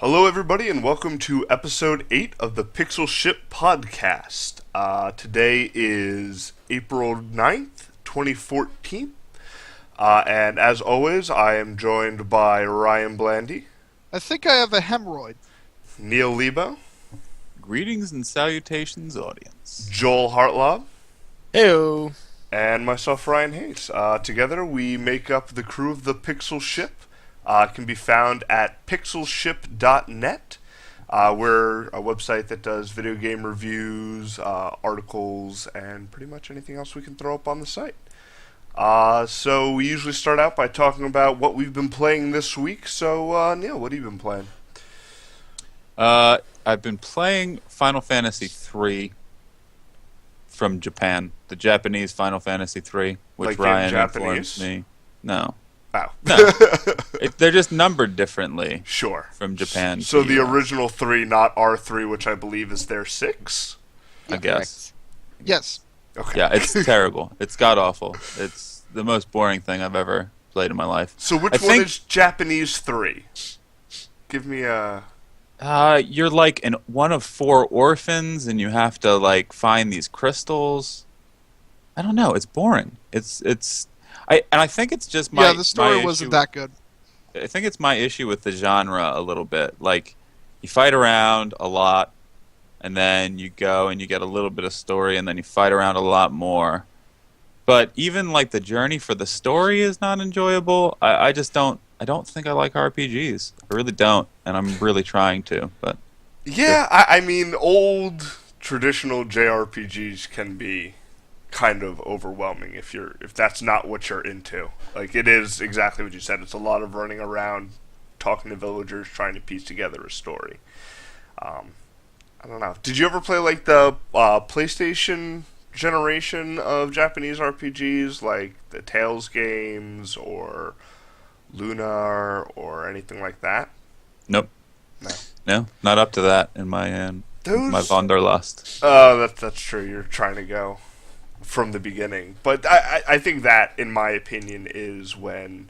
Hello, everybody, and welcome to episode 8 of the Pixel Ship podcast. Today is April 9th, 2014, and as always, I am joined by Ryan Blandy, I think I have a hemorrhoid. Neil Lebo, Greetings and salutations, audience. Joel Hartlob, Heyo. and myself, Ryan Hayes. Together, we make up the crew of the Pixel Ship. It can be found at pixelship.net. We're a website that does video game reviews, articles, and pretty much anything else we can throw up on the site. So we usually start out by talking about what we've been playing this week. So, Neil, what have you been playing? I've been playing Final Fantasy III from Japan, the Japanese Final Fantasy III, which Like in Ryan Japanese? informed me. No, Oh. they're just numbered differently Sure. from Japan. So to the US, original 3, not R3, which I believe is their 6? I guess. Yes. Okay. Yeah, it's terrible. It's god awful. It's the most boring thing I've ever played in my life. So which I one think- is Japanese 3? Give me a... You're like one of 4 orphans, and you have to like find these crystals. I don't know. It's boring. I think it's just my The story my wasn't issue- that good. I think it's my issue with the genre a little bit. Like, you fight around a lot, and then you go and you get a little bit of story, and then you fight around a lot more. But even like the journey for the story is not enjoyable. I just don't. I don't think I like RPGs. I really don't, and I'm really trying to. But Yeah, I mean, old traditional JRPGs can be kind of overwhelming if that's not what you're into. Like, it is exactly what you said. It's a lot of running around, talking to villagers, trying to piece together a story. I don't know. Did you ever play like the PlayStation generation of Japanese RPGs, like the Tales games or Lunar or anything like that? nope, No. no, not up to that in my Those... my Wanderlust. Oh, that's true. You're trying to go from the beginning. But I think that, in my opinion, is when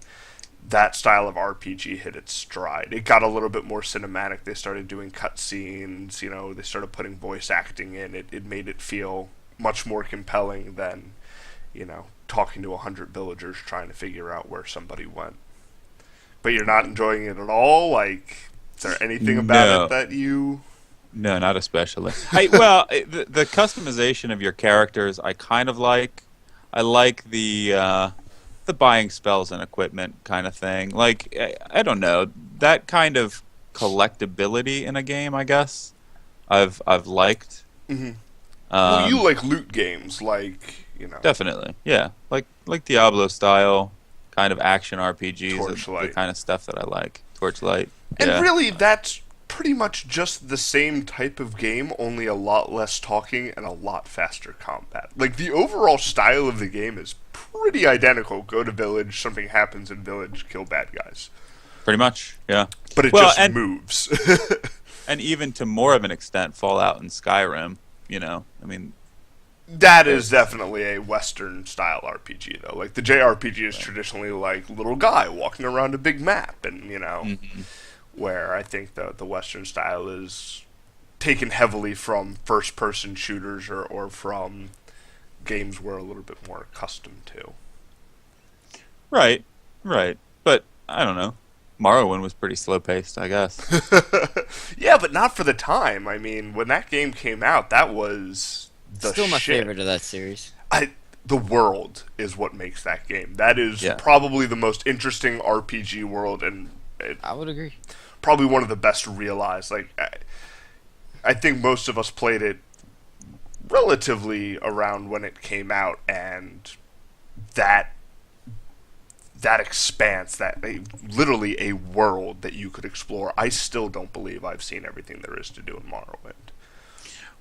that style of RPG hit its stride. It got a little bit more cinematic. They started doing cutscenes, they started putting voice acting in. It made it feel much more compelling than, talking to 100 villagers trying to figure out where somebody went. But you're not enjoying it at all? Like, is there anything about No. it that you... No, not especially. The customization of your characters, I kind of like. I like the buying spells and equipment kind of thing. Like, I don't know, that kind of collectability in a game, I guess. I've liked. Mhm. Well, Um, you like loot games, definitely, yeah, like Diablo style kind of action RPGs, are the Torchlight. kind of stuff that I like. Torchlight, And yeah. really, that's pretty much just the same type of game, only a lot less talking and a lot faster combat. Like, the overall style of the game is pretty identical. Go to village, something happens in village, kill bad guys. Pretty much, yeah. But it Well, just and- moves. And even to more of an extent, Fallout and Skyrim. I mean, That is definitely a Western-style RPG, though. Like, the JRPG is traditionally, like, little guy walking around a big map, and, where I think the Western style is taken heavily from first-person shooters or from games we're a little bit more accustomed to. right. But I don't know. Morrowind was pretty slow paced, I guess. Yeah, but not for the time. I mean, when that game came out, that was the Still my shit. favorite of that series. The world is what makes that game. That is Yeah. probably the most interesting RPG world, and I would agree. probably one of the best realized. Like, I think most of us played it relatively around when it came out, and that expanse, literally a world that you could explore. I still don't believe I've seen everything there is to do in Morrowind.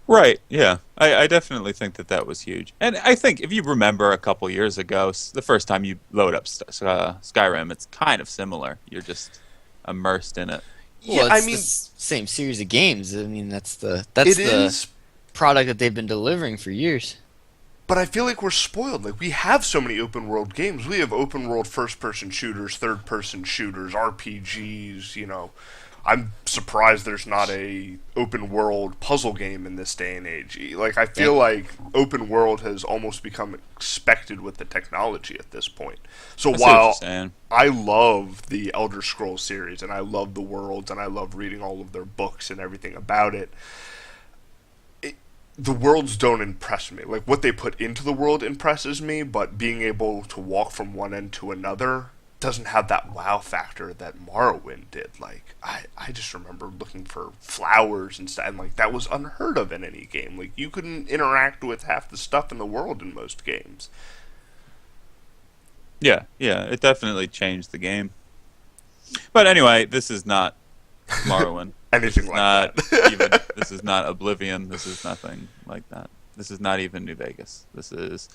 Right, yeah. I definitely think that was huge. And I think if you remember a couple years ago, the first time you load up Skyrim, it's kind of similar. You're just immersed in it. Well, Yeah, it's I mean, the same series of games. I mean, that's it the is, product that they've been delivering for years. But I feel like we're spoiled. Like, we have so many open world games. We have open world first person shooters, third person shooters, RPGs, you know. I'm surprised there's not a open world puzzle game in this day and age. Like, I feel like open world has almost become expected with the technology at this point. So I see what you're while saying. I love the Elder Scrolls series and I love the worlds and I love reading all of their books and everything about it, the worlds don't impress me. Like, what they put into the world impresses me, but being able to walk from one end to another doesn't have that wow factor that Morrowind did. Like, I just remember looking for flowers and stuff, and like, that was unheard of in any game. Like, you couldn't interact with half the stuff in the world in most games. Yeah, it definitely changed the game. But anyway, this is not Morrowind. Anything like that. This is not Oblivion. This is nothing like that. This is not even New Vegas. This is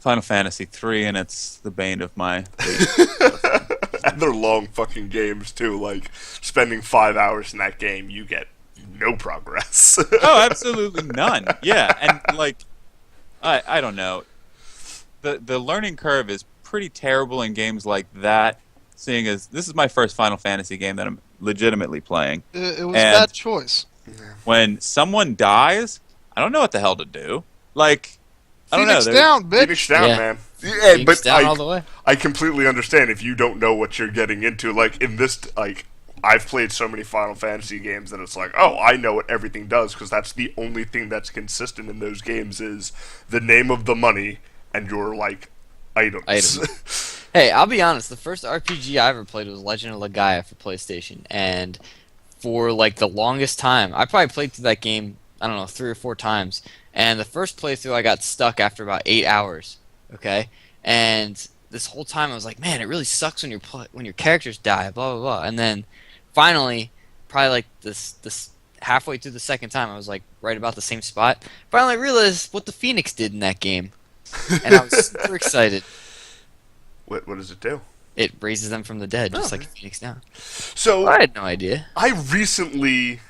Final Fantasy 3, and it's the bane of my week. And they're long fucking games too. Like, spending 5 hours in that game, you get no progress. Oh, absolutely none. Yeah, and like, I don't know. The learning curve is pretty terrible in games like that. Seeing as this is my first Final Fantasy game that I'm legitimately playing. It was a And- bad choice. When someone dies, I don't know what the hell to do. Like, I don't Phoenix know. down, bitch. Phoenix down, Yeah. man. Yeah, Phoenix but down all the way. I completely understand if you don't know what you're getting into. Like, in this, like, I've played so many Final Fantasy games that it's like, oh, I know what everything does, because that's the only thing that's consistent in those games is the name of the money and your, like, items. Hey, I'll be honest. The first RPG I ever played was Legend of Legaia for PlayStation, and for like the longest time, I probably played through that game, I don't know, 3 or 4 times. And the first playthrough, I got stuck after about 8 hours. Okay, and this whole time I was like, man, it really sucks when when your characters die, blah blah blah. And then finally, probably like this halfway through the second time, I was like right about the same spot. Finally realized what the Phoenix did in that game, and I was super excited. What does it do? It raises them from the dead, just Oh. like Phoenix Down. So, I had no idea. I recently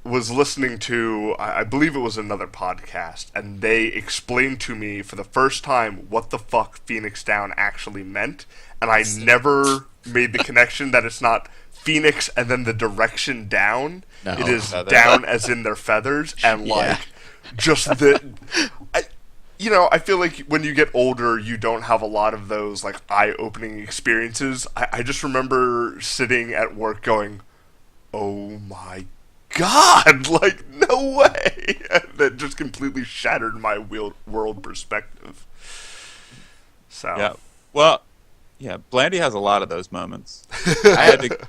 was listening to, I believe it was another podcast, and they explained to me for the first time what the fuck Phoenix Down actually meant, and I never made the connection that it's not Phoenix and then the direction down. No. It is Feather. down as in their feathers, and Yeah. like, just the... You know, I feel like when you get older, you don't have a lot of those, like, eye-opening experiences. I just remember sitting at work going, oh my god, like, no way! That just completely shattered my world perspective. So, Yeah. Well, yeah, Blandy has a lot of those moments. I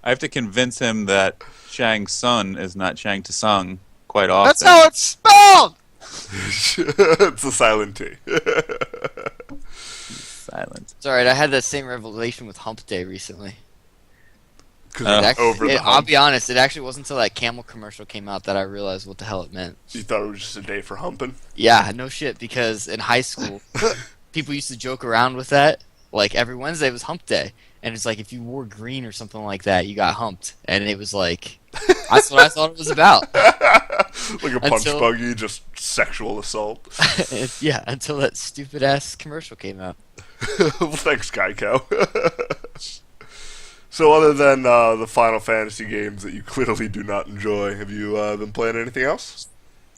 have to convince him that Shang Tsung is not Shang Tsung quite often. That's how it's spelled! it's a silent T. Silent. It's alright, I had that same revelation with Hump Day recently. Because It actually- over the I'll hump. be honest, it actually wasn't until that camel commercial came out that I realized what the hell it meant. You thought it was just a day for humping? Yeah, no shit, because in high school, people used to joke around with that. Like, every Wednesday was Hump Day. And it's like, if you wore green or something like that, you got humped. And it was like, that's what I thought it was about. Like a punch Until- buggy, just sexual assault. Yeah, until that stupid-ass commercial came out. Well, thanks, Geico. So, other than the Final Fantasy games that you clearly do not enjoy, have you been playing anything else?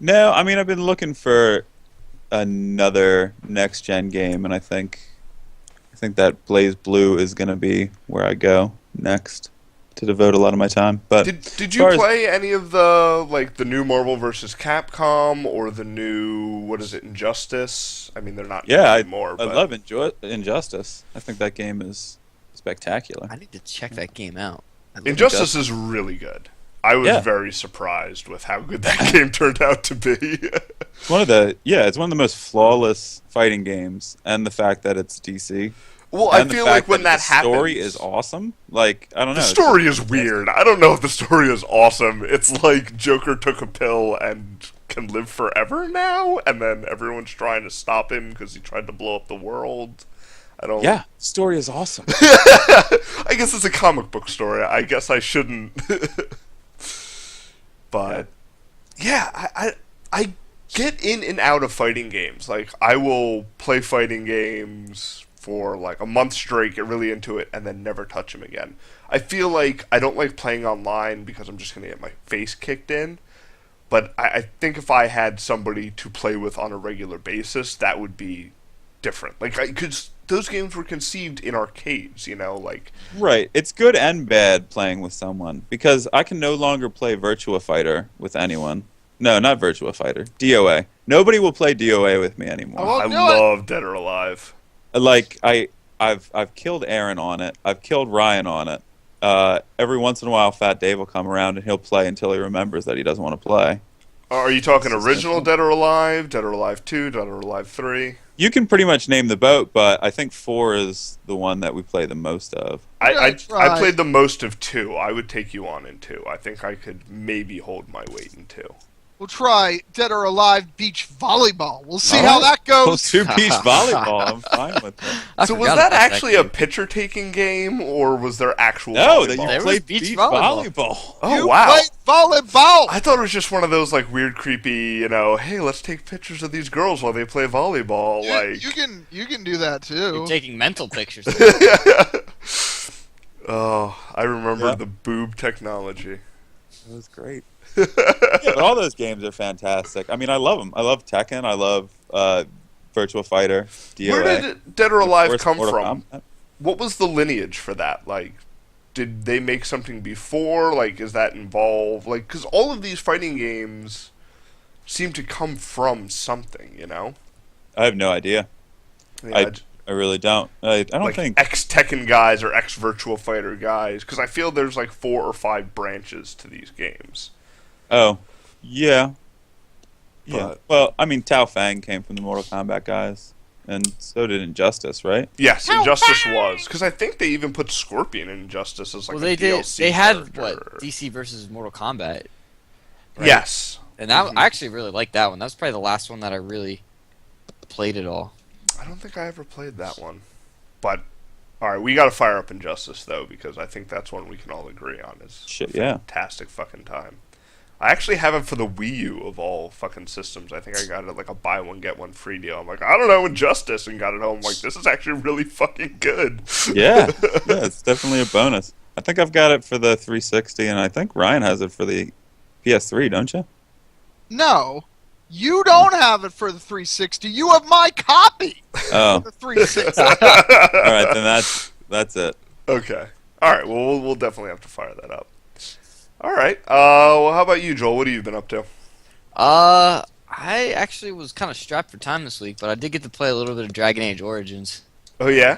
No, I mean, I've been looking for another next-gen game, and I think that Blaze Blue is going to be where I go next to devote a lot of my time. But Did as you far as- play any of the new Marvel vs. Capcom or the new, what is it, Injustice? I mean, they're not Yeah, anymore. I but love Injustice. I think that game is spectacular. I need to check that game out. I love Injustice is really good. I was Yeah. very surprised with how good that game turned out to be. It's one of the most flawless fighting games, and the fact that it's DC. Well, I And the feel fact like when that the happens, story is awesome. Like, I don't know. the it's story just- is weird. I don't know if the story is awesome. It's like Joker took a pill and can live forever now, and then everyone's trying to stop him because he tried to blow up the world. I don't. Yeah, the story is awesome. I guess it's a comic book story. I guess I shouldn't. But yeah, I get in and out of fighting games. Like, I will play fighting games for like a month straight, get really into it, and then never touch them again. I feel like I don't like playing online because I'm just going to get my face kicked in. But I think if I had somebody to play with on a regular basis, that would be different. Like, because those games were conceived in arcades, you know, like... Right. It's good and bad playing with someone because I can no longer play Virtua Fighter with anyone. No, not Virtua Fighter. DOA. Nobody will play DOA with me anymore. Oh, I do it. love Dead or Alive. Like I've killed Aaron on it. I've killed Ryan on it. Every once in a while, Fat Dave will come around and he'll play until he remembers that he doesn't want to play. Are you talking original Dead or Alive, Dead or Alive 2, Dead or Alive 3? You can pretty much name the boat, but I think 4 is the one that we play the most of. I try. played the most of 2. I would take you on in 2. I think I could maybe hold my weight in 2. We'll try Dead or Alive Beach Volleyball. We'll see All how right. that Well, goes. 2-piece volleyball. I'm fine with it. I So was forgot that about actually a game. picture-taking game, or was there actual No, volleyball? that you There was played beach beach volleyball. volleyball. Oh, You wow. played volleyball. I thought it was just one of those like weird, creepy, you know, hey, let's take pictures of these girls while they play volleyball. Like, You can do that too. You're taking mental pictures. oh, I remember Yeah. the boob technology. It was great. Yeah, but all those games are fantastic. I mean, I love them. I love Tekken. I love Virtua Fighter, DOA. Where did Dead or Of Alive course, come Mortal from? Kombat. What was the lineage for that? Like, did they make something before? Like, is that involved? Like, because all of these fighting games seem to come from something, you know? I have no idea. Yeah, I really don't. I don't like think. ex Tekken guys or ex Virtua Fighter guys, because I feel there's like 4 or 5 branches to these games. Oh, yeah. Yeah. But- Well, I mean, Tao Fang came from the Mortal Kombat guys, and so did Injustice, right? Yes, Injustice was, because I think they even put Scorpion in Injustice as like well, a they did. DLC They had character. what DC versus Mortal Kombat, right? Yes, and that I actually really liked that one. That was probably the last one that I really played at all. I don't think I ever played that one, but all right, we got to fire up Injustice though, because I think that's one we can all agree on is Shit, a yeah. fantastic fucking time. I actually have it for the Wii U of all fucking systems. I think I got it like a buy one get one free deal. I'm like, I don't know, Injustice, and got it home. Like, this is actually really fucking good. Yeah. Yeah, it's definitely a bonus. I think I've got it for the 360, and I think Ryan has it for the PS3, don't you? No, you don't have it for the 360. You have my copy Oh, for the 360. all right, then that's it. Okay. All right. Well, we'll definitely have to fire that up. All right. Well, how about you, Joel? What have you been up to? I actually was kind of strapped for time this week, but I did get to play a little bit of Dragon Age Origins. Oh yeah.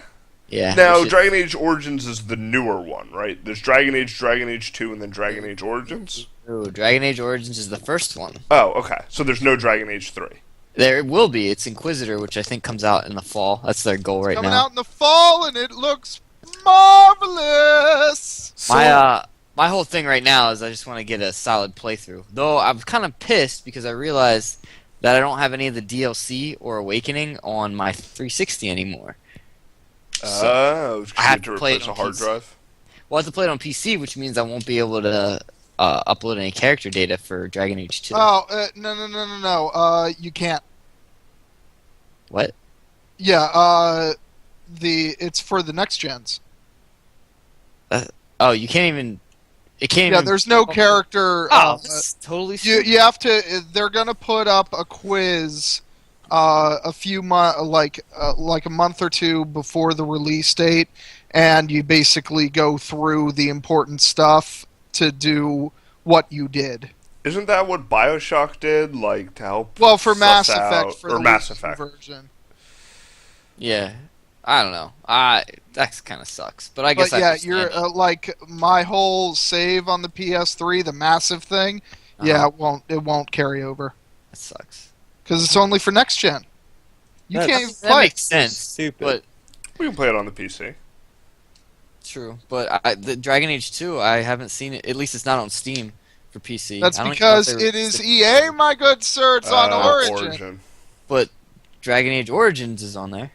Yeah. Now, which is- Dragon Age Origins is the newer one, right? There's Dragon Age 2, and then Dragon Age Origins. Ooh, Dragon Age Origins is the first one. Oh, okay. So there's no Dragon Age 3. There will be. It's Inquisitor, which I think comes out in the fall. That's their goal right Coming now. out in the fall, and it looks marvelous. So, My whole thing right now is I just want to get a solid playthrough. Though I'm kind of pissed because I realized that I don't have any of the DLC or Awakening on my 360 anymore. because I you have had to to play it replace a on hard PC. drive. Well, I have to play it on PC, which means I won't be able to upload any character data for Dragon Age 2. Oh, no. You can't. What? Yeah, it's for the next gens. Oh, you can't even. It can't Yeah, even. there's no character. Oh, that's totally. You have to. They're gonna put up a quiz, a few like a month or two before the release date, and you basically go through the important stuff to do what you did. Isn't that what Bioshock did? Like, to help Well, for Mass suss Effect, out- for or the Mass Wii U Effect. version. Yeah, I don't know. That kind of sucks. But I guess But I yeah, understand you're it. like my whole save on the PS3, the massive thing. Yeah, it won't carry over That sucks. because it's only for next gen. You That's- can't even That play. makes sense. Stupid. But We can play it on the PC. true. But the Dragon Age 2, I haven't seen it. At least it's not on Steam for PC. That's I don't even know because if they it is released EA, my good sir. It's on Origin. But Dragon Age Origins is on there.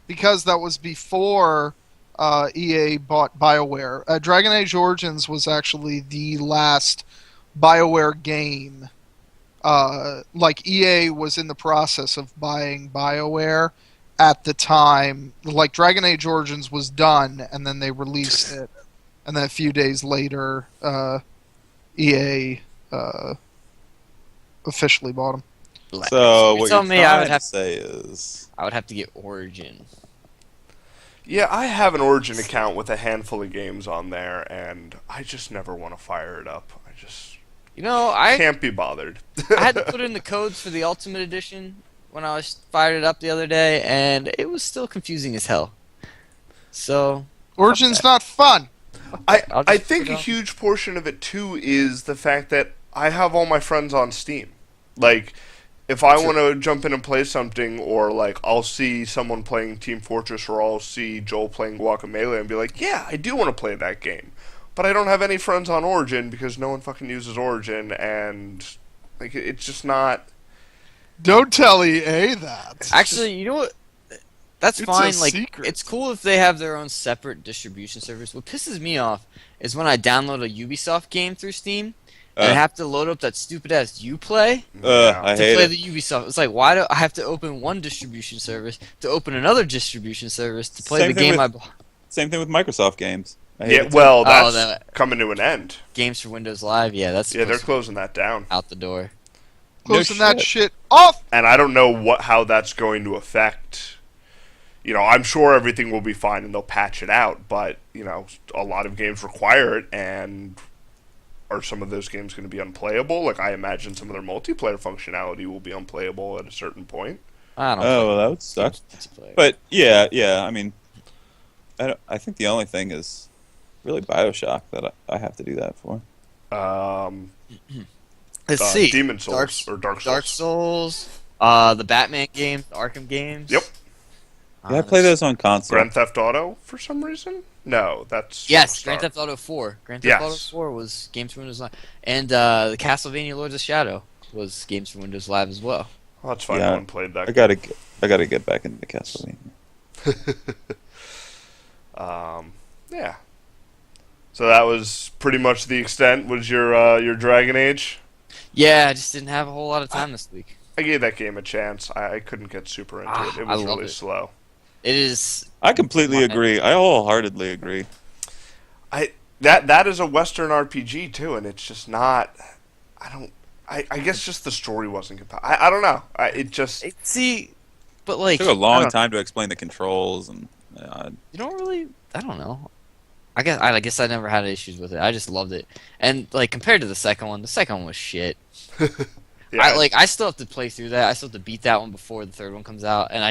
Because that was before EA bought BioWare. Dragon Age Origins was actually the last BioWare game like EA was in the process of buying BioWare at the time. Like Dragon Age Origins was done, and then they released it, and then a few days later, EA officially bought them. So You what tell you're me I trying would to have say is, I would have to get Origin. Yeah, I have an Origin account with a handful of games on there, and I just never want to fire it up. I just You know, I can't be bothered. I had to put in the codes for the Ultimate Edition when I was fired it up the other day, and it was still confusing as hell. So Origin's not fun. I'll I just think put it a on. huge portion of it too is the fact that I have all my friends on Steam. Like, if I want to jump in and play something, or like I'll see someone playing Team Fortress, or I'll see Joel playing Guacamelee, and be like, yeah, I do want to play that game, but I don't have any friends on Origin because no one fucking uses Origin, and like it's just not. Don't tell EA that. Actually, you know what? That's It's a fine. Like, secret. it's cool if they have their own separate distribution service. What pisses me off is when I download a Ubisoft game through Steam and I have to load up that stupid ass UPlay I to hate play it. the Ubisoft. It's like, why do I have to open one distribution service to open another distribution service to play Same the thing game with- I bought? Same thing with Microsoft games. I hate Yeah, it too. well, Oh, that's that- coming to an end. Games for Windows Live, yeah, that's Yeah, they're supposed to closing that down, be out the door. Closing No that shit. shit off. and I don't know how that's going to affect. You know, I'm sure everything will be fine and they'll patch it out, but you know, a lot of games require it, and are some of those games going to be unplayable? Like, I imagine some of their multiplayer functionality will be unplayable at a certain point. I don't Oh, well, that would suck. multiplayer. But yeah. I mean, I think the only thing is really BioShock that I have to do that for. Let's see. Demon Souls or Dark Souls. Dark Souls, the Batman games, the Arkham games. Yep. Yeah, I play those on console. Grand Theft Auto for some reason? No, that's Yes, Rockstar. Grand Theft Auto 4. Grand Theft Auto Yes. 4 was Games for Windows Live. And the Castlevania Lords of Shadow was Games for Windows Live as well. Well, that's fine. Yeah, No one played that. I gotta get back into Castlevania. Yeah. So that was pretty much the extent. Was your Dragon Age? Yeah, I just didn't have a whole lot of time this week. I gave that game a chance. I couldn't get super into it. It I was love really it. slow. It is. I completely Fine. agree. I wholeheartedly agree. That is a Western RPG too, and it's just not. I guess just the story wasn't compelling. I don't know. See, but like. It took a I long don't- time to explain the controls, and You don't really. I don't know. I guess I never had issues with it. I just loved it. And like compared to the second one was shit. Yeah, I still have to play through that. I still have to beat that one before the third one comes out, and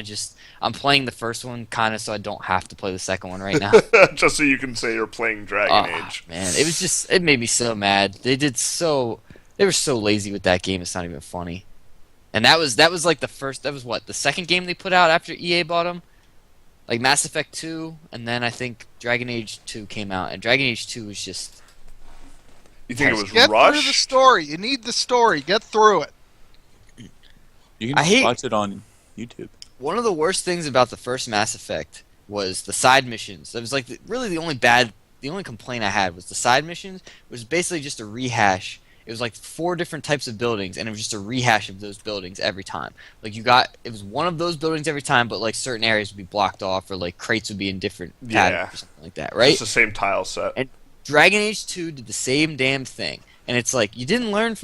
I'm playing the first one kind of so I don't have to play the second one right now. just so you can say you're playing Dragon Ah, Age. man, it made me so mad. They were so lazy with that game. It's not even funny. And that was like the second game they put out after EA bought them, like Mass Effect 2, and then I think Dragon Age 2 came out, and Dragon Age 2 was just. You think it was Get through the rushed? story. You need the story. Get through it. you can I just hate- watch it on YouTube. One of the worst things about the first Mass Effect was the side missions. That was like really the only complaint I had was the side missions was basically just a rehash. It was like 4 different types of buildings, and it was just a rehash of those buildings every time. Like it was one of those buildings every time, but like certain areas would be blocked off, or like crates would be in different Yeah. patterns or something like that, right? It's the same tile set. And Dragon Age 2 did the same damn thing. And it's like, you didn't learn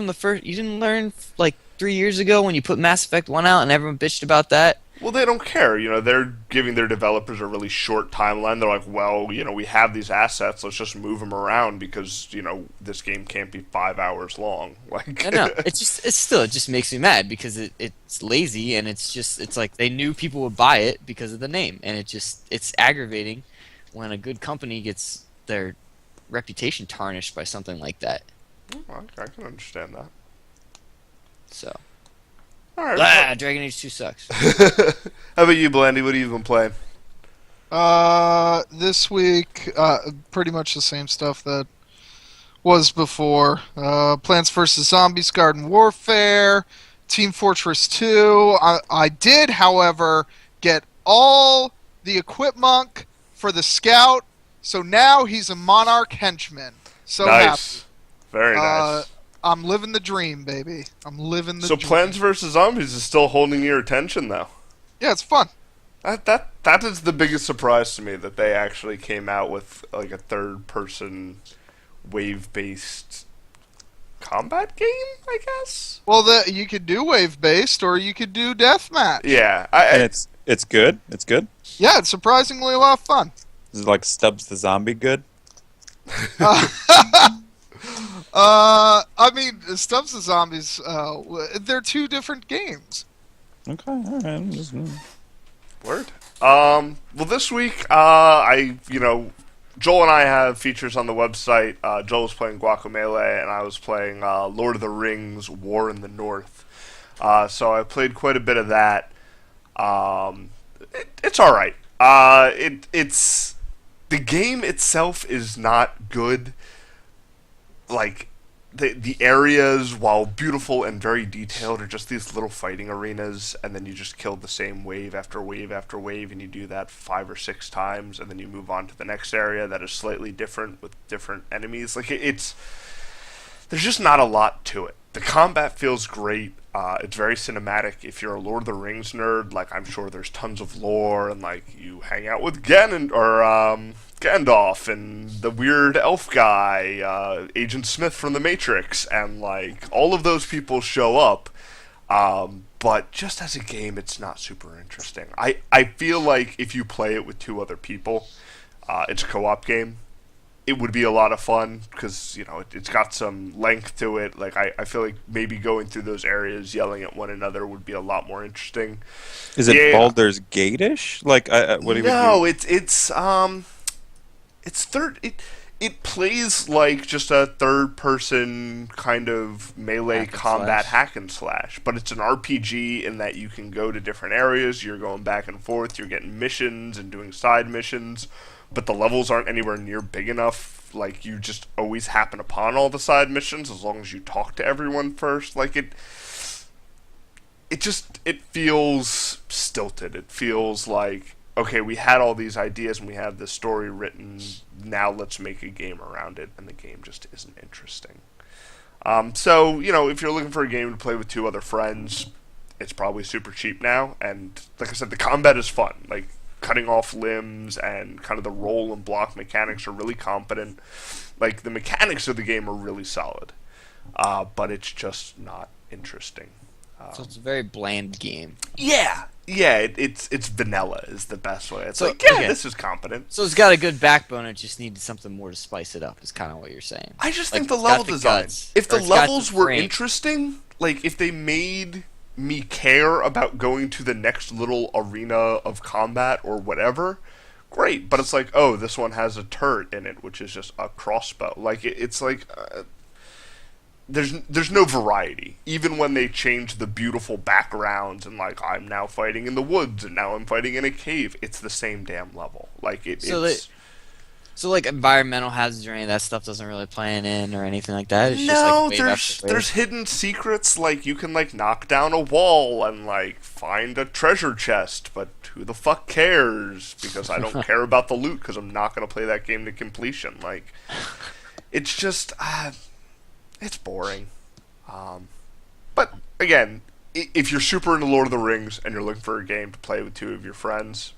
like 3 years ago when you put Mass Effect 1 out and everyone bitched about that? Well, they don't care. You know, they're giving their developers a really short timeline. They're like, well, you know, we have these assets. Let's just move them around because, you know, this game can't be 5 hours long. Like, I know. It just makes me mad because it's lazy and it's like they knew people would buy it because of the name. And it's aggravating when a good company gets their reputation tarnished by something like that. I can understand that. So, All right. Dragon Age 2 sucks. How about you, Blandy? What have you been playing? This week, pretty much the same stuff that was before. Plants vs. Zombies Garden Warfare, Team Fortress 2. I did, however, get all the equipment for the Scout, so now he's a Monarch henchman. So happy. Nice. Very nice. I'm living the dream, baby. I'm living the So dream. Plants vs Zombies is still holding your attention, though. Yeah, it's fun. That is the biggest surprise to me, that they actually came out with like a third-person wave-based combat game, I guess. Well, you could do wave-based or you could do deathmatch. Yeah, And it's good. It's good. Yeah, it's surprisingly a lot of fun. Is it like Stubbs the Zombie good? I mean, Stubbs the Zombies, they're two different games. Okay, all right. I'm just- Word. Well, this week, Joel and I have features on the website. Joel was playing Guacamelee, and I was playing Lord of the Rings: War in the North. So I played quite a bit of that. It's all right. It's the game itself is not good. Like the areas, while beautiful and very detailed, are just these little fighting arenas, and then you just kill the same wave after wave after wave, and you do that 5 or 6 times, and then you move on to the next area that is slightly different with different enemies. Like it's there's just not a lot to it. The combat feels great. It's very cinematic. If you're a Lord of the Rings nerd, like I'm sure there's tons of lore, and like you hang out with Gandalf and the weird elf guy, Agent Smith from The Matrix, and like all of those people show up. But just as a game, it's not super interesting. I feel like if you play it with 2 other people, it's a co-op game. It would be a lot of fun because it's got some length to it. Like I feel like maybe going through those areas yelling at one another would be a lot more interesting. Is it Yeah. Baldur's Gate-ish? Like, what do you? No, it plays like just a third person kind of melee Hack and combat slash. hack and slash, but it's an RPG in that you can go to different areas, you're going back and forth, you're getting missions and doing side missions, but the levels aren't anywhere near big enough. Like you just always happen upon all the side missions as long as you talk to everyone first. Like it feels stilted. It feels like, okay, we had all these ideas and we have this story written, now let's make a game around it, and the game just isn't interesting. So, if you're looking for a game to play with 2 other friends, it's probably super cheap now, and like I said, the combat is fun. Like, cutting off limbs and kind of the roll and block mechanics are really competent. Like, the mechanics of the game are really solid, but it's just not interesting. So it's a very bland game. Yeah, it's vanilla is the best way. It's So, like, yeah, okay. this is competent. So it's got a good backbone. It just needed something more to spice it up. Is kind of what you're saying. I just Like, think the it's got level the design. guts, If or the it's got the levels were frame. interesting, like if they made me care about going to the next little arena of combat or whatever, great. But it's like, oh, this one has a turret in it, which is just a crossbow. Like it's like. There's no variety. Even when they change the beautiful backgrounds and like I'm now fighting in the woods and now I'm fighting in a cave, it's the same damn level. Like So it's So like environmental hazards or any of that stuff doesn't really play in or anything like that. It's just no, like wave after wave. there's hidden secrets, like you can like knock down a wall and like find a treasure chest, but who the fuck cares? Because I don't care about the loot because I'm not gonna play that game to completion. Like it's just it's boring. But again, if you're super into Lord of the Rings and you're looking for a game to play with 2 of your friends,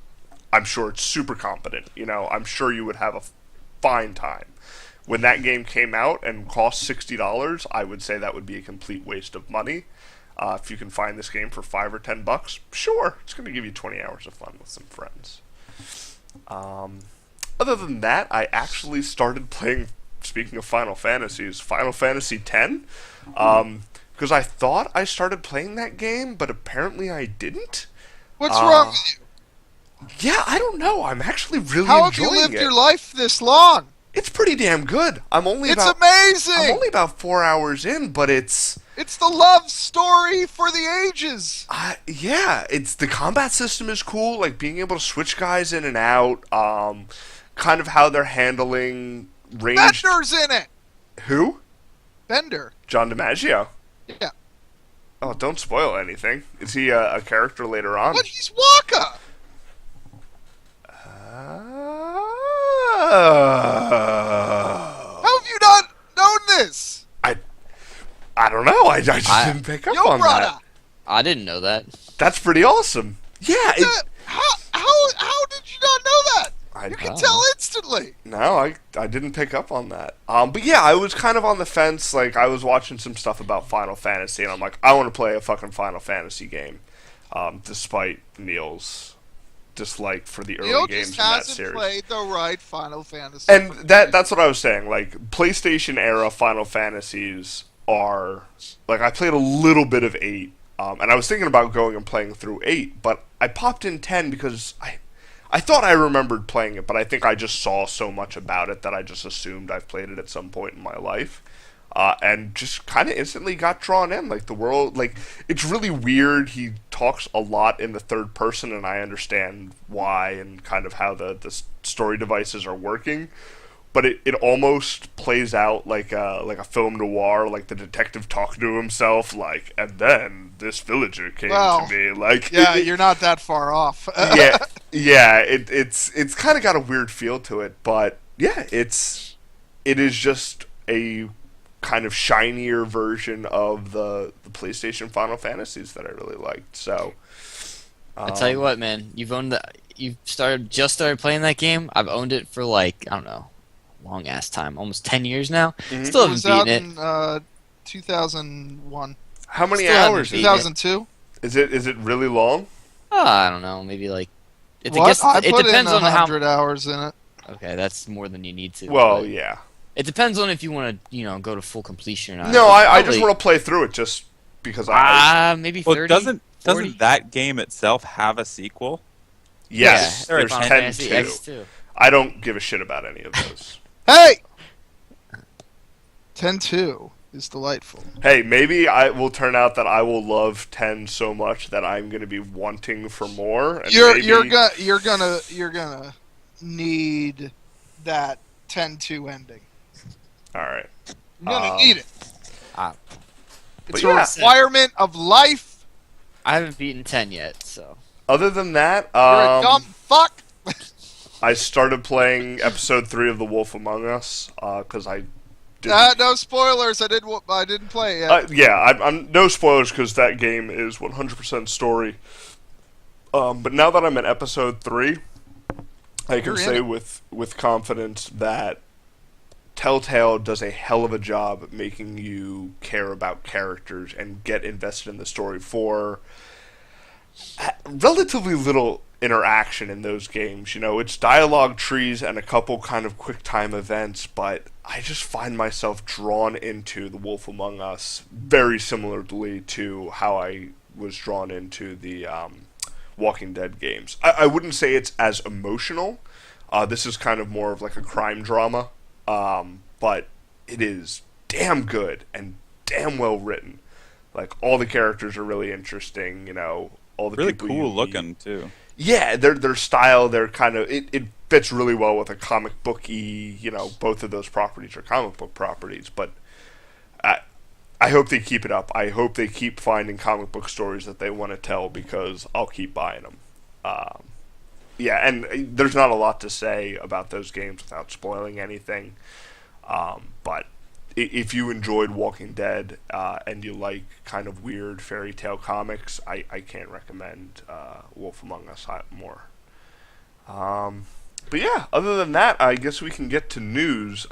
I'm sure it's super competent. I'm sure you would have a fine time. When that game came out and cost $60, I would say that would be a complete waste of money. If you can find this game for $5 or $10, sure, it's going to give you 20 hours of fun with some friends. Other than that, I actually started playing, speaking of Final Fantasies, Final Fantasy X. Because I thought I started playing that game, but apparently I didn't. What's wrong with you? Yeah, I don't know. I'm actually really How have you enjoying lived it. your life this long? It's pretty damn good. I'm only It's about amazing. about 4 hours in, but it's It's the love story for the ages. yeah. It's the combat system is cool. Like being able to switch guys in and out. Kind of how they're handling ranged. Bender's in it. Who? Bender. John DiMaggio. Yeah. Oh, don't spoil anything. Is he a character later on? But he's Waka. Oh. How have you not known this? I don't know. I just didn't pick up Yo, on brother! that. I didn't know that. That's pretty awesome. Yeah. How did you not know that? I You can Oh. tell instantly. No, I didn't pick up on that. But yeah, I was kind of on the fence. Like, I was watching some stuff about Final Fantasy, and I'm like, I want to play a fucking Final Fantasy game, despite Neil's dislike for the early Neil games just in that hasn't series. played the right Final Fantasy. And that's what I was saying. Like, PlayStation era Final Fantasies are like, I played a little bit of 8, and I was thinking about going and playing through 8, but I popped in 10 because I thought I remembered playing it, but I think I just saw so much about it that I just assumed I've played it at some point in my life. And just kind of instantly got drawn in. Like, the world, like, it's really weird. He talks a lot in the third person, and I understand why and kind of how the story devices are working. But it almost plays out like a film noir, like the detective talking to himself, like, and then this villager came Well, to me. Like, yeah, you're not that far off. yeah, it's kind of got a weird feel to it, but yeah, it is just a kind of shinier version of the PlayStation Final Fantasies that I really liked. So I tell you what, man, you've started playing that game. I've owned it for like, I don't know, long ass time, almost 10 years now. Mhm. Still It was haven't out beaten it. in 2001. how many Still haven't hours beaten is it. 2002? is it really long? I don't know, maybe like. It, What? I it put depends in on how. 100 hours in it. Okay, that's more than you need to. Well, but yeah. it depends on if you want to, go to full completion or not. No, But I just probably- want to play through it just because I maybe Well, 30. doesn't 40? that game itself have a sequel? yes, Yeah, there's Final 10 Fantasy too. X2. I don't give a shit about any of those. Hey! 10-2 is delightful. Hey, maybe I will turn out that I will love 10 so much that I'm going to be wanting for more. And You're maybe, you're gonna need that 10-2 ending. all right. You're gonna Um, need it. Ah. It's but a yeah. requirement of life. I haven't beaten 10 yet, so. Other than that, You're a dumb fuck. I started playing episode 3 of The Wolf Among Us because I didn't. No spoilers. I didn't play it yet. Yeah, I'm no spoilers because that game is 100% story. But now that I'm in episode 3, I can You're in say it. with confidence that Telltale does a hell of a job at making you care about characters and get invested in the story for relatively little interaction in those games. You know, it's dialogue trees and a couple kind of quick time events, but I just find myself drawn into The Wolf Among Us very similarly to how I was drawn into the Walking Dead games. I wouldn't say it's as emotional. This is kind of more of like a crime drama, but it is damn good and damn well written. Like, all the characters are really interesting, you know, all the Really people you cool meet. looking too. Yeah, their style, they're kind of it fits really well with a comic booky. You know, both of those properties are comic book properties, but I hope they keep it up. I hope they keep finding comic book stories that they want to tell because I'll keep buying them. Yeah, and there's not a lot to say about those games without spoiling anything. But if you enjoyed Walking Dead and you like kind of weird fairy tale comics, I can't recommend Wolf Among Us more. But yeah, other than that, I guess we can get to news.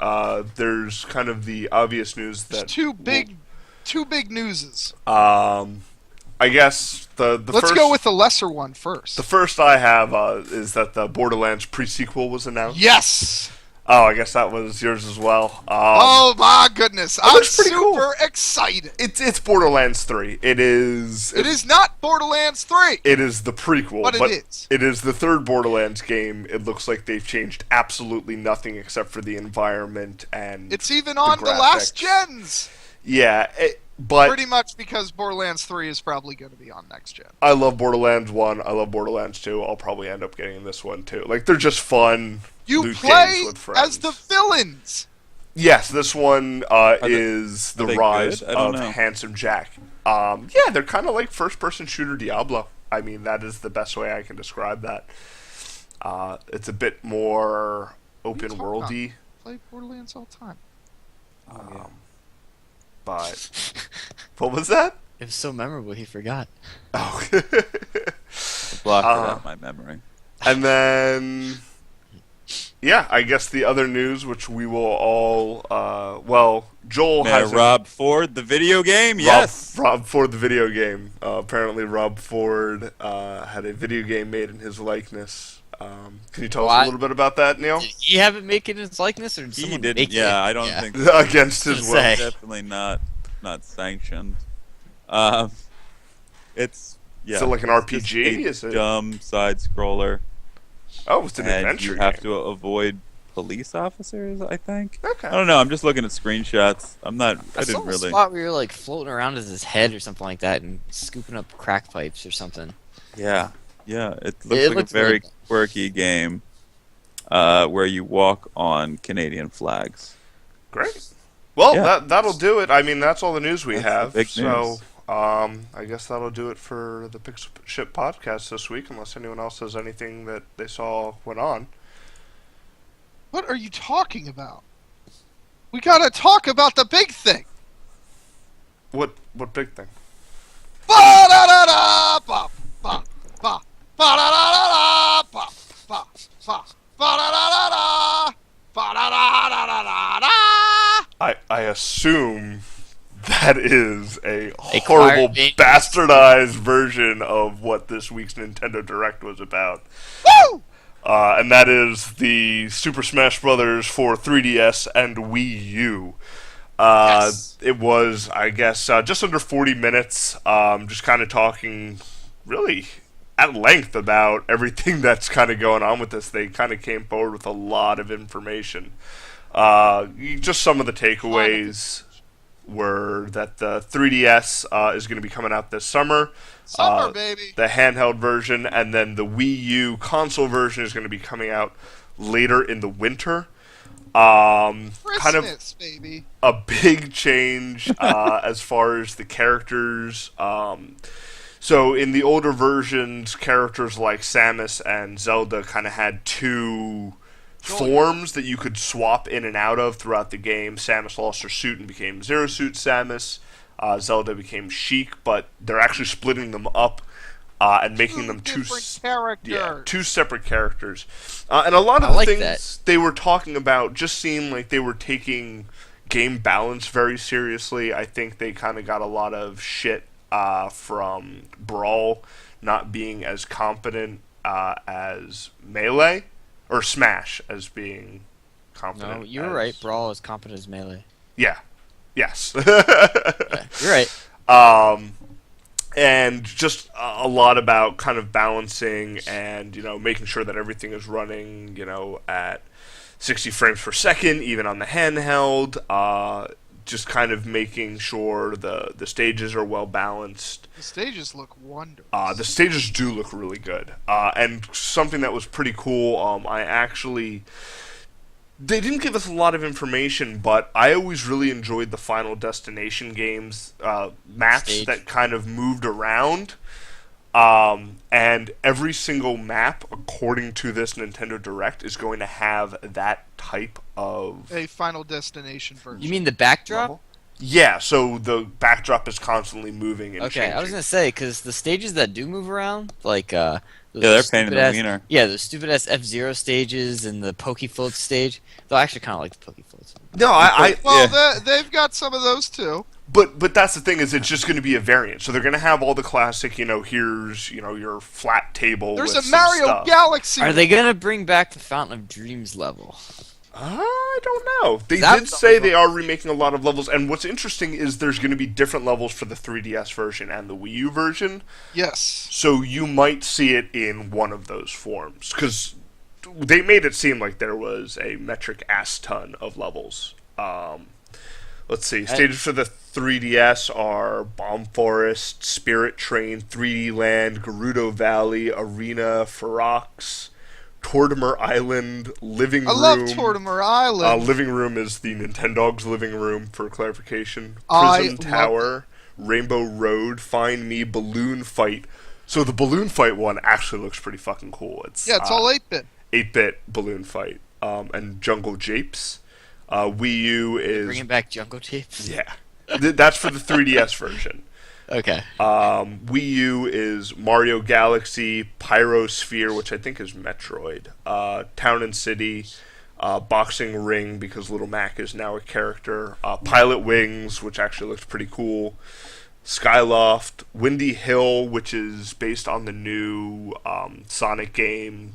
There's kind of the obvious news There's that two big newses. I guess the Let's first, go with the lesser one first. the first I have is that the Borderlands pre-sequel was announced. Yes. Oh, I guess that was yours as well. Oh my goodness! I'm looks pretty cool. super excited. It's Borderlands 3. It is Not Borderlands 3. It is the prequel, But it but is. it is the third Borderlands game. It looks like they've changed absolutely nothing except for the environment and It's even on the last graphics. gens. Yeah, but Pretty much because Borderlands 3 is probably going to be on next gen. I love Borderlands 1. I love Borderlands 2. I'll probably end up getting this one too. Like, they're just fun. You loot play games with friends. as the villains. Yes, this one they- is the are they rise good? I don't of know. Handsome Jack. Yeah, they're kind of like first-person shooter Diablo. I mean, that is the best way I can describe that. It's a bit more open talking worldy, Play Borderlands all the time. but What was that? It was so memorable he forgot. Oh. Blocked it out of my memory. And then, yeah, I guess the other news, which we will all, Joel has Rob Ford, the video game? Yes! Rob Ford, the video game. Apparently Rob Ford had a video game made in his likeness. Can you tell us a little bit about that, Neil? Did he have it make it in his likeness, or did He someone didn't, make it? yeah, I don't think Against his Just will. say. Definitely not sanctioned. It's, yeah. Is it like an it's RPG? just a Is it? dumb side-scroller. Oh, it's an And adventure you have game. to avoid police officers, I think. Okay. I don't know, I'm just looking at screenshots. I I saw didn't a really... spot where you're like floating around as his head or something like that, and scooping up crack pipes or something. Yeah, it looks It like looks a very really- quirky game where you walk on Canadian flags. Great. Well, Yeah. that'll do it. I mean, that's all the news we That's the have. big So, news. I guess that'll do it for the Pixel Ship podcast this week, unless anyone else has anything that they saw went on. What are you talking about? We gotta talk about the big thing. What big thing? Ba-da-da-da, ba, ba, ba, ba-da-da-da-da, ba, ba, ba, ba-da-da-da-da, ba-da-da-da-da-da-da. I assume that is a Acquired horrible, Dangerous. bastardized version of what this week's Nintendo Direct was about. Woo! And that is the Super Smash Bros. For 3DS and Wii U. Yes. It was, I guess, just under 40 minutes, just kind of talking really at length about everything that's kind of going on with this. They kind of came forward with a lot of information. Just some of the takeaways were that the 3DS is going to be coming out this summer. Summer, baby. The handheld version, and then the Wii U console version is going to be coming out later in the winter. Kind of Christmas, baby. a big change as far as the characters. So in the older versions, characters like Samus and Zelda kind of had two forms that you could swap in and out of throughout the game. Samus lost her suit and became Zero Suit Samus. Zelda became Sheik, but they're actually splitting them up and making them different characters. two separate characters. And a lot of I the like things that. they were talking about just seemed like they were taking game balance very seriously. I think they kind of got a lot of shit from Brawl not being as competent as Melee, or Smash as being competent. No, you were right. Brawl is competent as Melee. Yeah. Yes. Yeah, you're right. And just a lot about kind of balancing and, making sure that everything is running, at 60 frames per second, even on the handheld. Just kind of making sure the stages are well balanced. The stages look wonderful. The stages do look really good. And something that was pretty cool, they didn't give us a lot of information, but I always really enjoyed the Final Destination games maps Stage. that kind of moved around. And every single map, according to this Nintendo Direct, is going to have that type of A Final Destination version. You mean the backdrop? level. Yeah, so the backdrop is constantly moving and Okay, changing. I was gonna say because the stages that do move around, like those they're pain in the stupid-ass- wiener. Yeah, the stupid ass F-Zero stages and the Pokefloat stage. Though I actually kind of like the Pokefloats. No, Well, Yeah. they've got some of those too. But that's the thing, is it's just going to be a variant. So they're going to have all the classic, here's your flat table. There's with a some Mario stuff. Galaxy. Are they gonna bring back the Fountain of Dreams level? I don't know. They That did say they are remaking a lot of levels, and what's interesting is there's going to be different levels for the 3DS version and the Wii U version. Yes. So you might see it in one of those forms, because they made it seem like there was a metric ass ton of levels. Let's see. Stages for the 3DS are Bomb Forest, Spirit Train, 3D Land, Gerudo Valley, Arena, Ferox, Tortimer Island, Living I Room. love Tortimer Island. Living Room is the Nintendog's living room, for clarification. I Prison love Tower, Rainbow Road, Find Me, Balloon Fight. So the Balloon Fight one actually looks pretty fucking cool. It's Yeah, it's all 8-bit. 8-bit Balloon Fight. And Jungle Japes. Wii U is... Bringing back Jungle Tapes. Yeah. That's for the 3DS version. Okay. Wii U is Mario Galaxy, Pyrosphere, which I think is Metroid, Town and City, Boxing Ring, because Little Mac is now a character, Pilot Wings, which actually looks pretty cool, Skyloft, Windy Hill, which is based on the new Sonic game.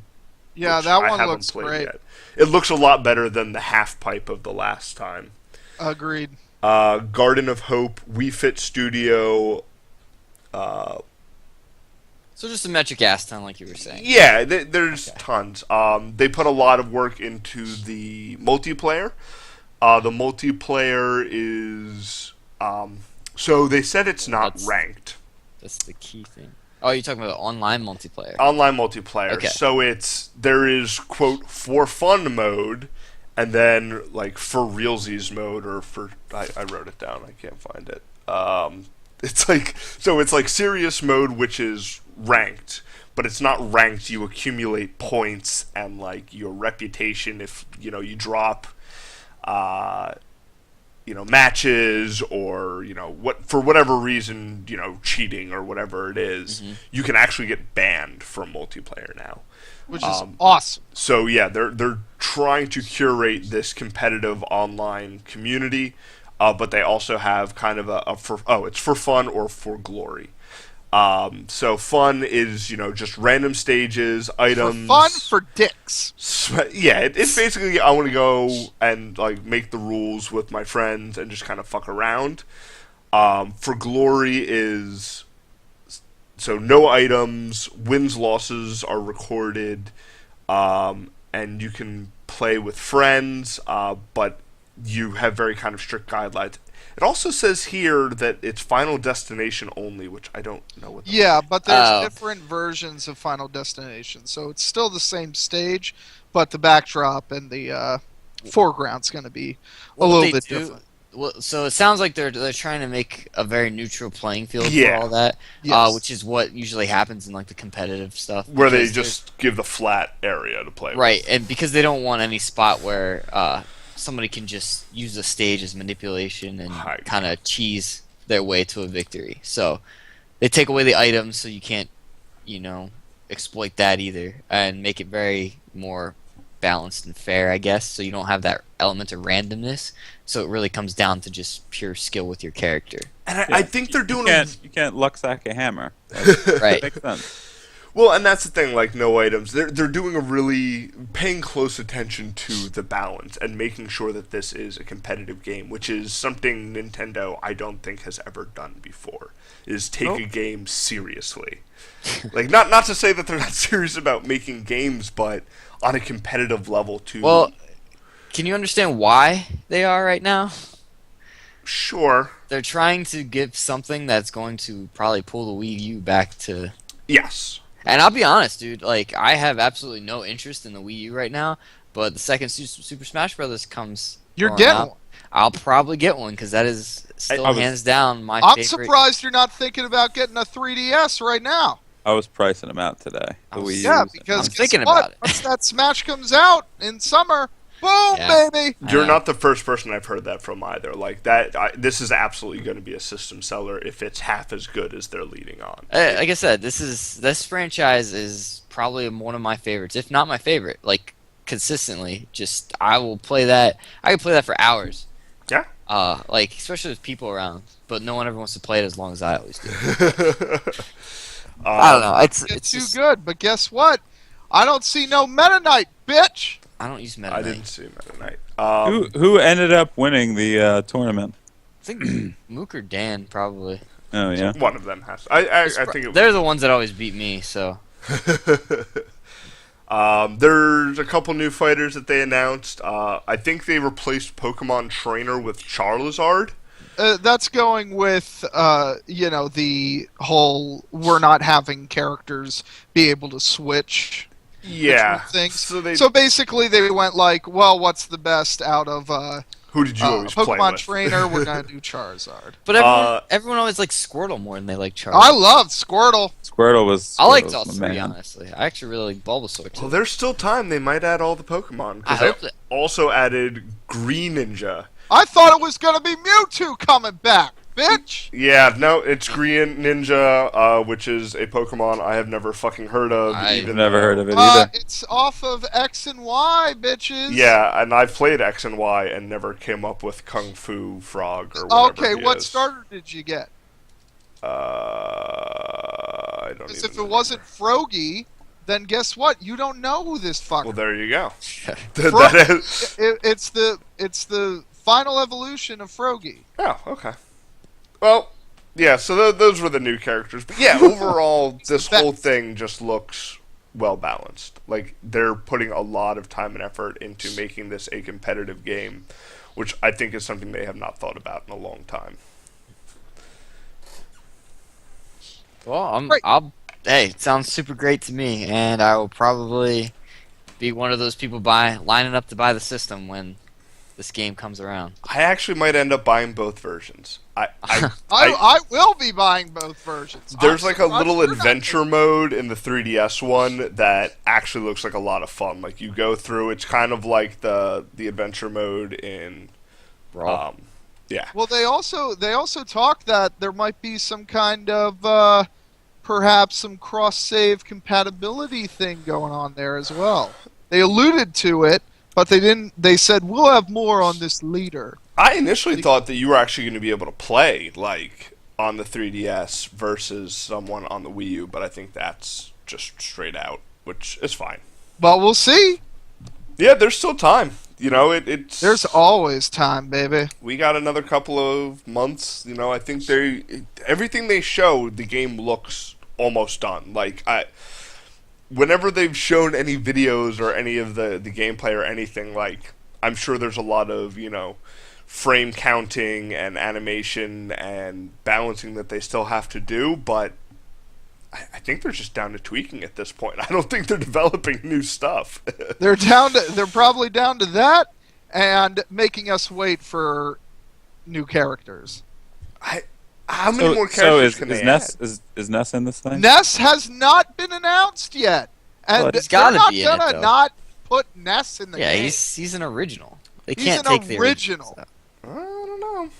Yeah, which that I one haven't looks played great. yet. It looks a lot better than the half pipe of the last time. Agreed. Garden of Hope, Wii Fit Studio. So just a Metric Aston, like you were saying. Yeah, there's tons. They put a lot of work into the multiplayer. The multiplayer is so they said it's not That's- ranked. That's the key thing. Oh, you're talking about the online multiplayer. Online multiplayer. Okay. So there is quote for fun mode, and then like for realsies mode, or for I wrote it down. I can't find it. It's like serious mode, which is ranked, but it's not ranked. You accumulate points and like your reputation if you drop matches, or what, for whatever reason, cheating or whatever it is, you can actually get banned from multiplayer now. Which is awesome. So yeah, they're trying to curate this competitive online community, but they also have kind of it's for fun or for glory. So fun is just random stages, items. For fun, for dicks. Yeah, it's basically I want to go and like make the rules with my friends and just kind of fuck around. For glory is so no items, wins, losses are recorded, and you can play with friends, but you have very kind of strict guidelines. It also says here that it's Final Destination only, which I don't know what that Yeah, but there's Oh. different versions of Final Destination, so it's still the same stage, but the backdrop and the foreground's going to be a What little they bit do- different. Well, so it sounds like they're trying to make a very neutral playing field Yeah. for all that, Yes. which is what usually happens in like the competitive stuff. where they because there's- just give the flat area to play with. right, and because they don't want any spot where somebody can just use the stage as manipulation and Right. kind of cheese their way to a victory. So they take away the items, so you can't, exploit that either, and make it very more balanced and fair, I guess. So you don't have that element of randomness. So it really comes down to just pure skill with your character. And I think they're doing You can't luck sack a hammer. Right. Makes sense. well, and that's the thing. Like no items. They're doing a really paying close attention to the balance and making sure that this is a competitive game, which is something Nintendo I don't think has ever done before. Is take a game seriously. Like not to say that they're not serious about making games, but on a competitive level too. Well, can you understand why they are right now? sure. They're trying to give something that's going to probably pull the Wii U back to. Yes. And I'll be honest, dude. Like, I have absolutely no interest in the Wii U right now. But the second Super Smash Brothers comes, You're going getting out, one. I'll probably get one because that is still I was- hands down my I'm favorite. surprised you're not thinking about getting a 3DS right now. I was pricing them out today. The Wii Yeah, U's. because I'm guess thinking what? about it. Once that Smash comes out in summer, boom, Yeah. baby. You're I know. not the first person I've heard that from either. Like that, this is absolutely going to be a system seller if it's half as good as they're leading on. Like I said, this franchise is probably one of my favorites, if not my favorite. Like consistently, just I will play that. I can play that for hours. Yeah. Like especially with people around, but no one ever wants to play it as long as I always do. I don't know. It's Too just, good, but guess what? I don't see no Meta Knight, bitch. I don't use Meta I Knight. didn't see Meta Knight. Who ended up winning the tournament? I think Mook or Dan probably. Oh yeah. One of them has. I think it. They're the ones that always beat me. So There's a couple new fighters that they announced. I think they replaced Pokemon Trainer with Charizard. That's going with, the whole we're not having characters be able to switch Yeah. things. So So basically, they went like, well, what's the best out of who did you always play Pokemon with? Trainer? We're gonna do Charizard. but Uh, everyone always likes Squirtle more than they like Charizard. I love Squirtle. Squirtle was. I liked Squirtle's all my three, man. honestly. I actually really like Bulbasaur too. Well, there's still time. They might add all the Pokemon. I Because they hope that. also added Green Ninja, I thought it was gonna be Mewtwo coming back, bitch. Yeah, no, it's Green Ninja, which is a Pokemon I have never fucking heard of. I've never heard of it either. It's off of X and Y, bitches. Yeah, and I've played X and Y and never came up with Kung Fu Frog or whatever. Okay, he what is. starter did you get? I don't. Because Even if it wasn't Froakie, then guess what? You don't know who this fucker. Well, there you go. Fro- That is. it's the final evolution of Froakie. Oh, okay. Well, yeah. So those were the new characters, but yeah, overall, this whole thing just looks well balanced. Like they're putting a lot of time and effort into making this a competitive game, which I think is something they have not thought about in a long time. Well, Right. Hey, it sounds super great to me, and I will probably be one of those people lining up to buy the system when this game comes around. I actually might end up buying both versions. I will be buying both versions. There's like a I'm little sure not. adventure mode in the 3DS one that actually looks like a lot of fun. Like you go through, it's kind of like the adventure mode in, Brawl. yeah. Well, they also talk that there might be some kind of perhaps some cross-save compatibility thing going on there as well. They alluded to it, but they didn't. They said we'll have more on this later. I initially thought that you were actually going to be able to play like on the 3DS versus someone on the Wii U, but I think that's just straight out, which is fine. But we'll see. Yeah, there's still time. You know, it's There's always time, baby. we got another couple of months. You know, I think everything they showed, the game looks almost done. Like whenever they've shown any videos or any of the gameplay or anything, like I'm sure there's a lot of frame counting and animation and balancing that they still have to do, but I think they're just down to tweaking at this point. I don't think they're developing new stuff. They're probably down to that and making us wait for new characters. How many more characters can they add? Is Ness in this thing? Ness has not been announced yet, and Well, he's they're gotta not be in it, gonna though. not put Ness in the Yeah, game. he's an original. They He's can't an take the original. stuff. I don't know.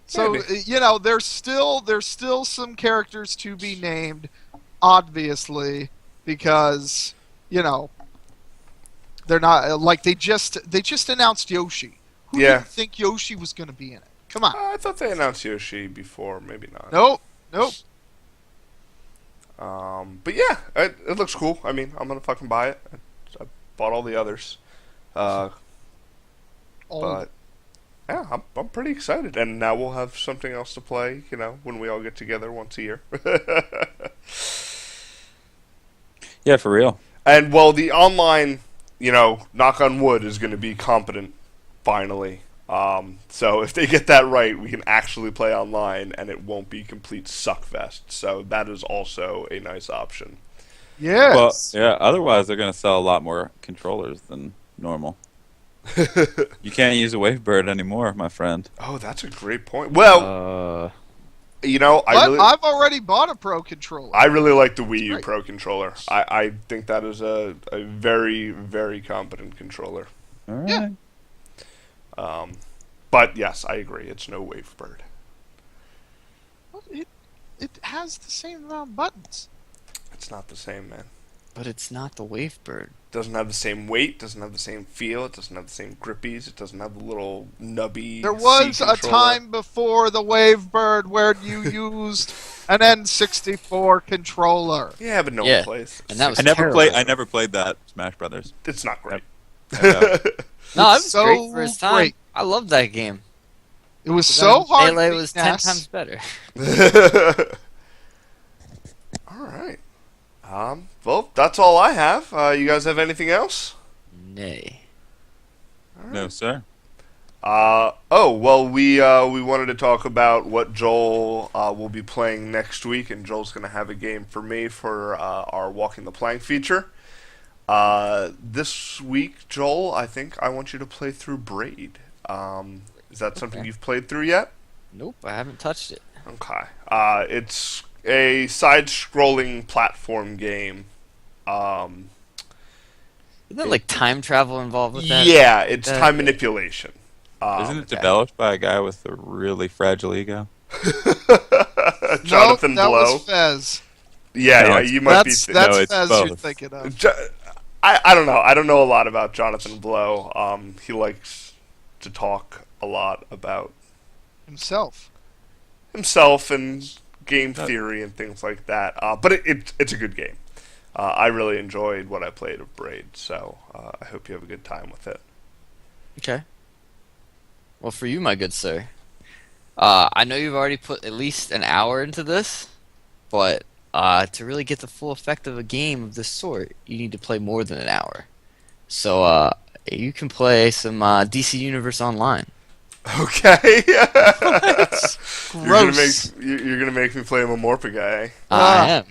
So Maybe. there's still some characters to be named, obviously, because they're not like they just announced Yoshi. Who Yeah. didn't think Yoshi was going to be in it? Come on. I thought they announced Yoshi before, maybe not. Nope. But yeah, it looks cool. I mean, I'm gonna fucking buy it. I bought all the others, but yeah, I'm pretty excited. And now we'll have something else to play. When we all get together once a year. Yeah, for real. And well, the online, knock on wood, is going to be competent finally. So if they get that right, we can actually play online, and it won't be complete suckfest. So that is also a nice option. Yes. Well, yeah. Otherwise, they're going to sell a lot more controllers than normal. You can't use a Wavebird anymore, my friend. Oh, that's a great point. Well, I've already bought a Pro controller. I really like the Wii U Right. Pro controller. I think that is a very, very competent controller. All right. Yeah. But yes, I agree. It's no Wavebird. It has the same amount of buttons. It's not the same, man. But it's not the Wavebird. Doesn't have the same weight. Doesn't have the same feel. It doesn't have the same grippies. It doesn't have the little nubby. There was C a controller. time before the Wavebird where you used an N64 controller. Yeah, but no Yeah, one plays. and that was I terrible. never played that Smash Brothers. It's not great. I know. No, it was So great for his time. great. I loved that game. It was so hard. Melee to was beat 10 NES. times better. All right. Well, that's all I have. You guys have anything else? Nay. No, sir. We wanted to talk about what Joel will be playing next week, and Joel's going to have a game for me for our Walking the Plank feature. This week, Joel, I think I want you to play through Braid. Is that something Okay. you've played through yet? Nope, I haven't touched it. Okay. It's a side-scrolling platform game. Isn't there like time travel involved with that? Yeah, it's that- time manipulation. Isn't it okay. developed by a guy with a really fragile ego? Jonathan no, that Blow. was Fez. Yeah, No, yeah, it's- you might be. That's No, it's Fez both. you're thinking of. I don't know. I don't know a lot about Jonathan Blow. He likes to talk a lot about Himself. himself and game That- theory and things like that. But it's a good game. I really enjoyed what I played of Braid, so I hope you have a good time with it. Okay. Well, for you, my good sir, I know you've already put at least an hour into this, but to really get the full effect of a game of this sort, you need to play more than an hour. So you can play some DC Universe Online. Okay. Gross. You're gonna make me play a Momorpa guy. I am.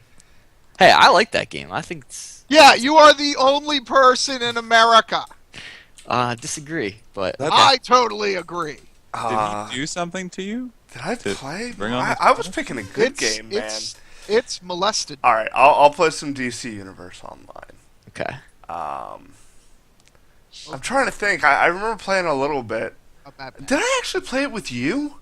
Hey, I like that game. I think it's. Yeah, you are the only person in America. Disagree, but That- I totally agree. Uh, Did he do something to you? did I to play? bring on I, this I was podcast? picking a good game, man. It's molested. All right, I'll play some DC Universe Online. okay. I'm trying to think. I remember playing a little bit. About that. Did I actually play it with you?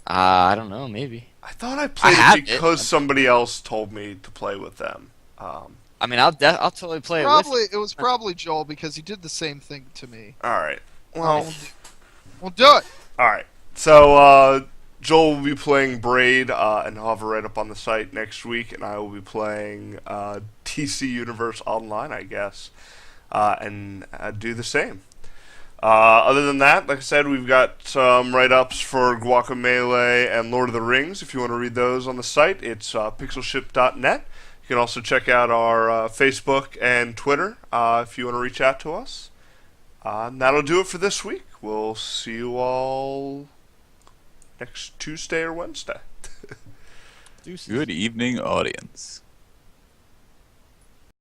I don't know, maybe. I thought I played have it it. because somebody else told me to play with them. I mean, I'll totally play it with. It was probably Joel because he did the same thing to me. All right. Well, We'll do it. all right. So Joel will be playing Braid, and he'll have it right up on the site next week, and I will be playing DC Universe Online, I guess, and do the same. Other than that, like I said, we've got some write-ups for Guacamelee and Lord of the Rings. If you want to read those on the site, it's pixelship.net. You can also check out our Facebook and Twitter if you want to reach out to us. And that'll do it for this week. We'll see you all next Tuesday or Wednesday. Good evening, audience.